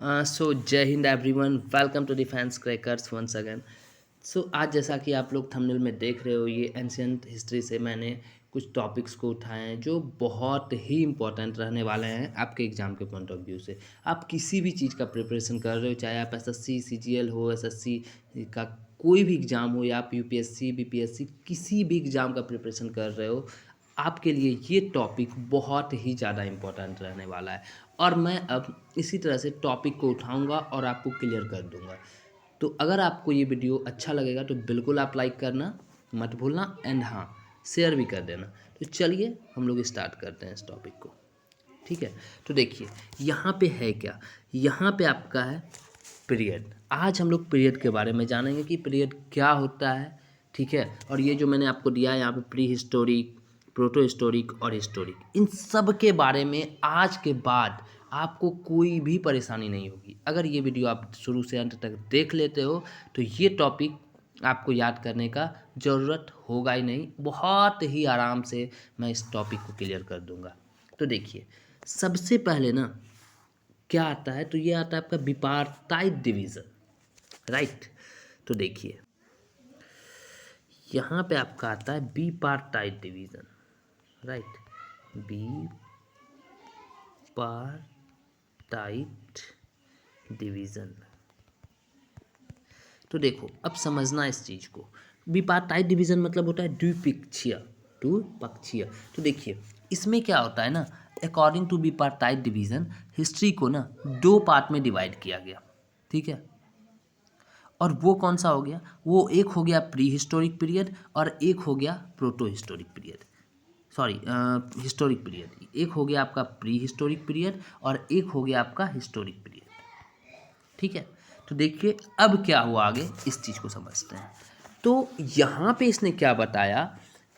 So Jai Hind everyone, welcome to defence crackers once again. So आज जैसा कि आप लोग थंबनेल में देख रहे हो, ये एंशियंट हिस्ट्री से मैंने कुछ टॉपिक्स को उठाए हैं जो बहुत ही इंपॉर्टेंट रहने वाले हैं आपके एग्ज़ाम के पॉइंट ऑफ व्यू से। आप किसी भी चीज़ का प्रिपरेशन कर रहे हो, चाहे आप एसएससी सीजीएल हो, एसएससी का कोई भी एग्ज़ाम हो, या आप यूपीएससी बीपीएससी किसी भी एग्ज़ाम का प्रिपरेशन कर रहे हो, आपके लिए ये टॉपिक बहुत ही ज़्यादा इम्पोर्टेंट रहने वाला है। और मैं अब इसी तरह से टॉपिक को उठाऊंगा और आपको क्लियर कर दूंगा। तो अगर आपको ये वीडियो अच्छा लगेगा तो बिल्कुल आप लाइक करना मत भूलना, एंड हाँ, शेयर भी कर देना। तो चलिए हम लोग स्टार्ट करते हैं इस टॉपिक को। ठीक है, तो देखिए यहाँ पे है क्या। यहाँ पे आपका है पीरियड। आज हम लोग पीरियड के बारे में जानेंगे कि पीरियड क्या होता है। ठीक है, और ये जो मैंने आपको दिया है यहाँ पे प्री हिस्टोरिक, प्रोटो हिस्टोरिक और हिस्टोरिक, इन सब के बारे में आज के बाद आपको कोई भी परेशानी नहीं होगी। अगर ये वीडियो आप शुरू से अंत तक देख लेते हो तो ये टॉपिक आपको याद करने का ज़रूरत होगा ही नहीं। बहुत ही आराम से मैं इस टॉपिक को क्लियर कर दूंगा। तो देखिए, सबसे पहले ना क्या आता है, तो ये आता है आपका बिपार्टाइट डिवीज़न, राइट। तो देखिए यहाँ पे आपका आता है बिपार्टाइट डिवीज़न, राइट। बिपार्टाइट डिवीज़न। तो देखो अब समझना इस चीज़ को। बिपार्टाइट डिवीज़न मतलब होता है द्विपक्षीय, द्विपक्षीय। तो देखिए इसमें क्या होता है ना, अकॉर्डिंग टू बिपार्टाइट डिवीज़न हिस्ट्री को ना दो पार्ट में डिवाइड किया गया। ठीक है, और वो कौन सा हो गया, वो एक हो गया प्री हिस्टोरिक पीरियड और एक हो गया proto historic period. Sorry, historic period. एक हो गया आपका प्री हिस्टोरिक पीरियड और एक हो गया आपका हिस्टोरिक पीरियड। ठीक है, तो देखिए अब क्या हुआ, आगे इस चीज़ को समझते हैं। तो यहाँ पे इसने क्या बताया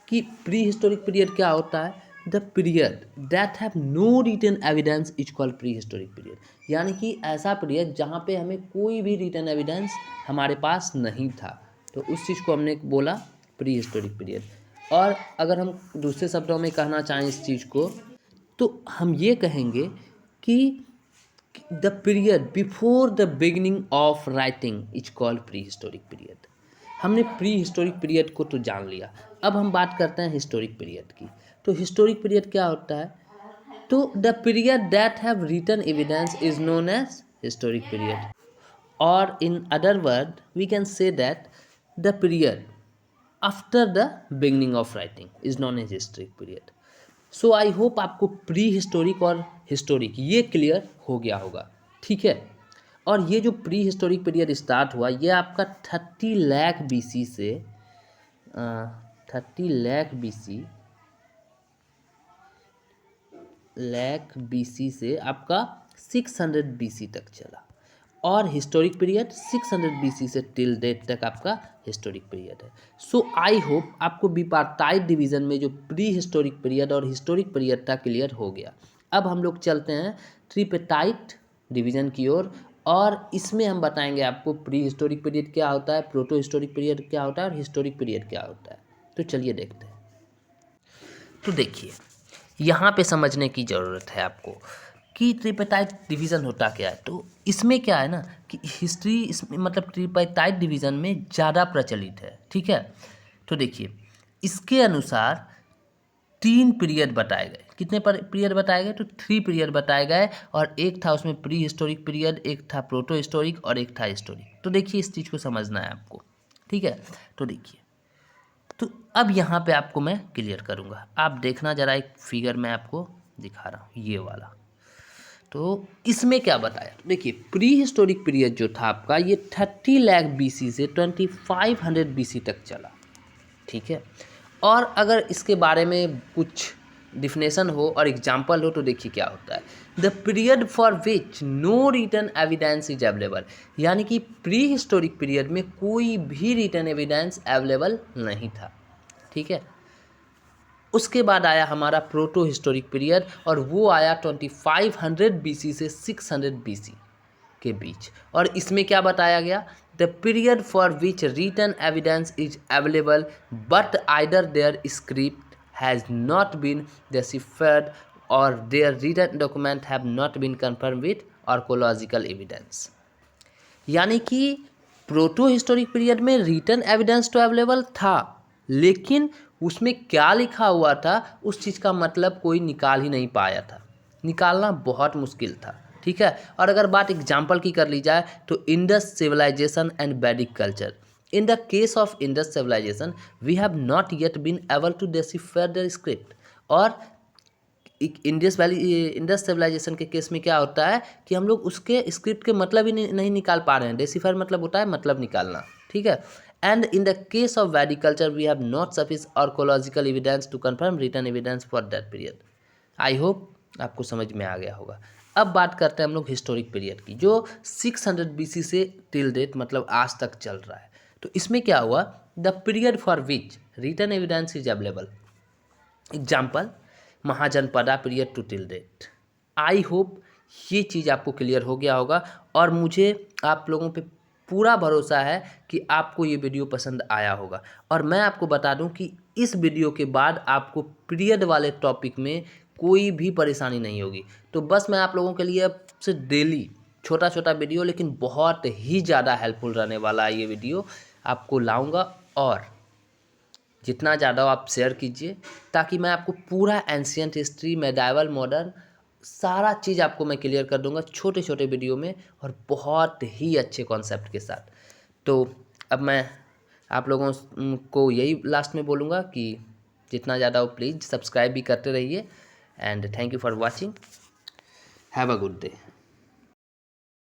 कि प्री हिस्टोरिक पीरियड क्या होता है, the period that have no written evidence is called prehistoric period. यानी कि ऐसा पीरियड जहाँ पे हमें कोई भी रिटन एविडेंस हमारे पास नहीं था, तो उस चीज़ को हमने बोला प्री हिस्टोरिक पीरियड। और अगर हम दूसरे शब्दों में कहना चाहें इस चीज़ को, तो हम ये कहेंगे कि the period before the beginning of writing is called prehistoric period. हमने प्री हिस्टोरिक पीरियड को तो जान लिया, अब हम बात करते हैं हिस्टोरिक पीरियड की। तो हिस्टोरिक पीरियड क्या होता है, तो the period that have written evidence is known as historic period, और in other word we can say that the period after the beginning of writing is known as historic period. So I hope आपको pre historic और historic ये clear हो गया होगा। ठीक है, और ये जो प्री हिस्टोरिक पीरियड स्टार्ट हुआ, ये आपका 30 लाख BC से 30 लाख BC से आपका 600 BC तक चला। और हिस्टोरिक पीरियड 600 BC से टिल डेट तक आपका हिस्टोरिक पीरियड है। सो आई होप आपको बिपार्टाइट डिवीज़न में जो प्री हिस्टोरिक पीरियड और हिस्टोरिक पीरियड था क्लियर हो गया। अब हम लोग चलते हैं ट्रिपेटाइट डिवीज़न की ओर, और इसमें हम बताएंगे आपको प्री हिस्टोरिक पीरियड क्या होता है, प्रोटो हिस्टोरिक पीरियड क्या होता है और हिस्टोरिक पीरियड क्या होता है। तो चलिए देखते हैं। तो देखिए यहाँ पे समझने की ज़रूरत है आपको कि ट्रिपेटाइट डिवीज़न होता क्या है। तो इसमें क्या है ना कि हिस्ट्री इसमें मतलब ट्रिपेटाइट डिवीज़न में ज़्यादा प्रचलित है। ठीक है, तो देखिए इसके अनुसार 3 पीरियड बताए गए। कितने पीरियड बताए गए, तो 3 पीरियड बताए गए, और एक था उसमें प्री हिस्टोरिक पीरियड, एक था प्रोटो हिस्टोरिक और एक था हिस्टोरिक। तो देखिए इस चीज़ को समझना है आपको। ठीक है, तो देखिए, तो अब यहाँ पे आपको मैं क्लियर करूँगा। आप देखना ज़रा, एक फिगर मैं आपको दिखा रहा हूँ, ये वाला। तो इसमें क्या बताया, देखिए प्री हिस्टोरिक पीरियड जो था आपका, ये 30 लाख BC से 2500 BC तक चला। ठीक है, और अगर इसके बारे में कुछ डिफिनेशन हो और एग्जाम्पल हो तो देखिए क्या होता है, the period for which no written evidence is available. यानी कि प्री हिस्टोरिक पीरियड में कोई भी रिटन एविडेंस अवेलेबल नहीं था। ठीक है, उसके बाद आया हमारा प्रोटो हिस्टोरिक पीरियड, और वो आया 2500 BC से 600 BC के बीच। और इसमें क्या बताया गया, the period for which written evidence is available but either their script has not been deciphered और their written document have not been confirm with archaeological evidence. यानी कि प्रोटो हिस्टोरिक पीरियड में रिटन एविडेंस तो available था, लेकिन उसमें क्या लिखा हुआ था उस चीज़ का मतलब कोई निकाल ही नहीं पाया था, निकालना बहुत मुश्किल था। ठीक है। और अगर बात एग्जाम्पल की कर ली जाए तो Indus civilisation and Vedic culture. In the case of Indus civilisation we have not yet been able to decipher the script. और इंडस सिविलाइजेशन के केस में क्या होता है कि हम लोग उसके स्क्रिप्ट के मतलब ही नहीं निकाल पा रहे हैं। डेसिफर मतलब होता है मतलब निकालना। ठीक है। And in the case of Vedic culture we have not sufficient archaeological evidence to confirm written evidence for that period. I hope आपको समझ में आ गया होगा। अब बात करते हैं हम लोग हिस्टोरिक पीरियड की, जो 600 BC से टिल डेट मतलब आज तक चल रहा है। तो इसमें क्या हुआ, the period for which written evidence is available. Example, Mahajanapada period to till date. I hope ये चीज़ आपको क्लियर हो गया होगा, और मुझे आप लोगों पे पूरा भरोसा है कि आपको ये वीडियो पसंद आया होगा। और मैं आपको बता दूं कि इस वीडियो के बाद आपको पीरियड वाले टॉपिक में कोई भी परेशानी नहीं होगी। तो बस मैं आप लोगों के लिए अब से डेली छोटा छोटा वीडियो, लेकिन बहुत ही ज़्यादा हेल्पफुल रहने वाला है ये वीडियो, आपको लाऊंगा। और जितना ज़्यादा आप शेयर कीजिए, ताकि मैं आपको पूरा एंशियंट हिस्ट्री, मेडाइवल, मॉडर्न सारा चीज़ आपको मैं क्लियर कर दूंगा छोटे छोटे वीडियो में, और बहुत ही अच्छे कॉन्सेप्ट के साथ। तो अब मैं आप लोगों को यही लास्ट में बोलूँगा कि जितना ज़्यादा हो प्लीज़ सब्सक्राइब भी करते रहिए। And thank you for watching. Have a good day.